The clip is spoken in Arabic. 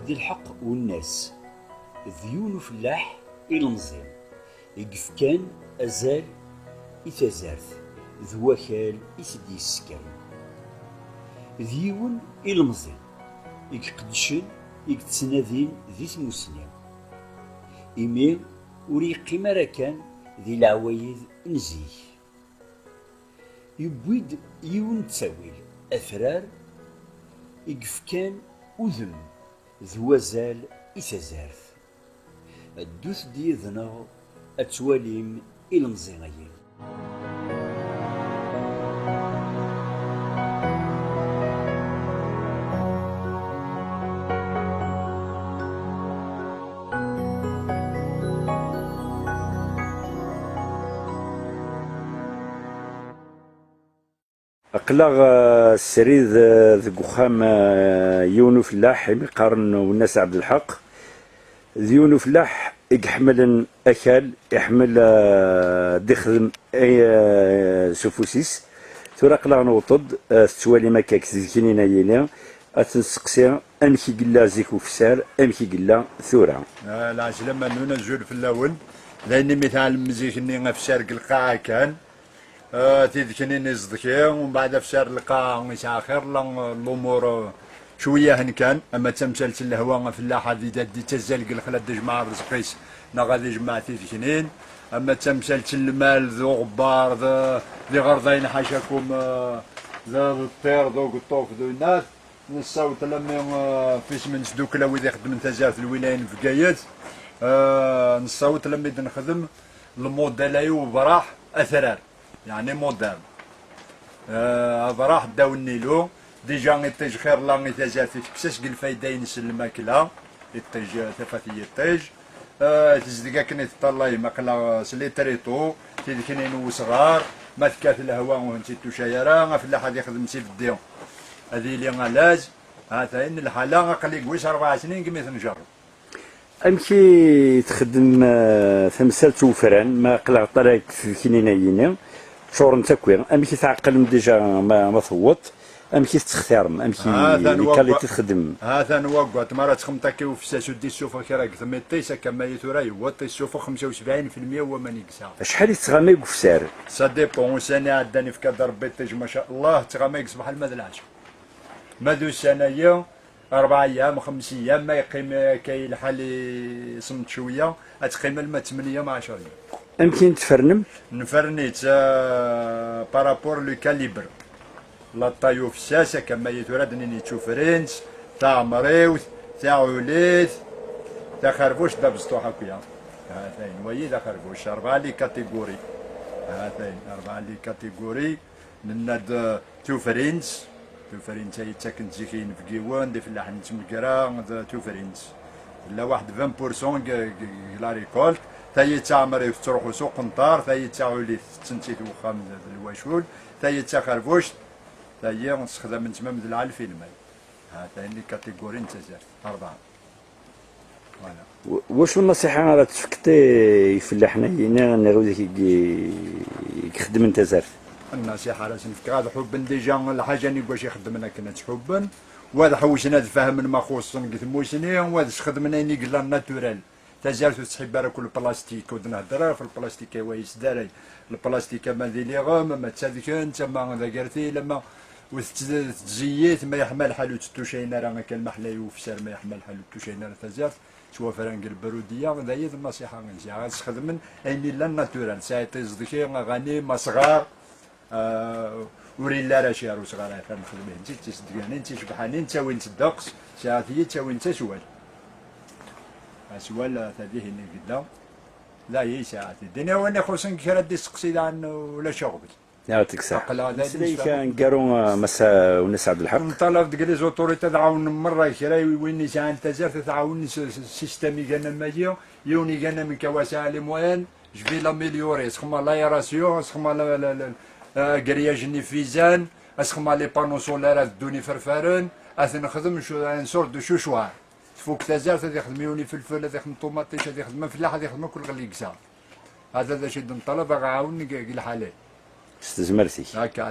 ذي الحق والناس ذيون فلاح إلمزين يقف كان أزال إتازارث ذواكال إسدي السكن ذيون إلمزين يقدشن يقتسنادين ذي سموسنين إيميل وريقي مراكان ذي العوايد نزيه يبويد يون تساويل أثرار يقف كان أذن ذوازال إتازارث الدوث ديذنا أتواليم إلمزيغيين أقلغ السريد ذي وخام يونو فلاح يقارن والناس عبد الحق يونو فلاح يحمل أكل يحمل دخدم أي سفوسيس ثورا قلغ نوطد توالي مكاك زيكينينا يلي أتنسقسي أمكي قلا زيكو فسار أمكي قلا ثورا العجلة ما نونا الجول في الأول لأن مثال مزيكني غفسار القاعة كان تيذكني نزدكي ومن بعد فسار القاعة مساء خير الأمور شويه هن كان اما تمثلت الهواء في اللاحه دي تزلق الخلد جماعه رزقيس غادي جماعه تيذكنين اما تمثلت المال ذو غبار ذي غرضين حاشاكم ذا الطير ذو قطوف ذو الناس نصوت لما فيش من سدوك لو اذا خدم تزارت الولايين في قايات نصوت لما نخدم الموديل وبراح اثرار يعني موديل براح داو النيلو ديجا يطيج خير لا غيتازال تكساس قل فايدة ينسل الماكلة يطيج ثفاثي يطيج تزدقا كني تطلعي ماكلة سلي تريطو تيذكني نو صغار ما تكاث الهواء وهنتي توشايرا فلاح غادي يخدم سي فديو هذه اللي غالاز هاتين الحالة قلي قويس 4 سنين قميت نجرب أمكي تخدم تمثال توفران ما قلع طريق في كنينيين شور تكوين أمكي تعقل ديجا ما ثوت أمكي تختارم أمكي كاليتي تخدم هذا نوقع مرة تخمتك وفساس ودي السوفة كراك ثميتيسا كما يثوراي وطي السوفة 75% هو ما نيكسا شحال تغاميك في سعر؟ سا ديبون سنة عداني في كادر بيتيج ما شاء الله تغاميك صباح الماء العشر ماذو سنة 4 أيام 5 أيام ما يقيم كاي الحالي صمت شوية أتقيم الماء 8 مع 10 أيام أمكن تفرنم؟ نفرنيت بارابور لو كاليبر لا طايو في الساسة كما يتوردني تشوف رينس تاع مريوث تاع وليد تاع خربوش دابزتو هاكيا هاتين وي تاع خربوش 4 لي كاتيجوري هاتين 4 لي كاتيجوري لناد توفرينس توفرينس هي تاكن زيكين في كيوان دي فلاح نتمكرا توفرينس لا واحد 20% لا ريكولت تاهي تاع مريوث تروحو سوق قنطار تاهي تاع وليد تنتيت وخام الواشول تاهي تاع خربوش هي نستخدم من تمام العالم في الماء هاتين لي كاتيجوري نتزار 4 فوالا واش النصيحة راه تفكتي فلاحنا هنا نغوذ يخدم انت زارت النصيحة راه نفك هذا حبا ديجا الحاجة اللي واش يخدمنا كنا حبا وهذا حوشنا فهم ما خص قلت موسني وهذا خدمنا ني قلا ناتورال تزارت تحب راه كل بلاستيك ونهضر في البلاستيك وايس داري البلاستيك ما ذي لي غام ما تسادكن تما ذا قرتي لما وتزيت ما يحمل حلو تتوشينا راه كان محلاي وفسار ما يحمل حلو تتوشينا تزارت سوا فرنق البروديه هذا هي النصيحه نجي غتخدم اني لا ناتورال ساعه تصدقي غاني ما صغار وريلا راه شارو صغار نخدم انت تصدقني انت شبحاني انت وين تدقس ساعه هي انت وين تسوال سوال هذه اللي قدام لا هي ساعات الدنيا وانا خصني كرا دي سقسي عنه ولا شغل يعطيك الصحة سلي كان كارو مسا وناس عبد الحق نطلب ديك لي زوتوريتي تعاون مرة كرا وين ساعات تزارت تعاون سيستمي كان ماجيو يوني كان من كواسع لي موين جبي لا ميليوري سخما لايراسيون سخما لا كرياج نيفيزان اسخما لي بانو سولار دوني فرفارن اثن نخدم ان سورت دو شوشوار فوق تزارت هذا يخدم يوني فلفل هذا يخدم طوماطيش هذا يخدم فلاح هذا يخدم كل غلي كسا هذا شي نطلب غاعاوني الحالي استزمرتي هكا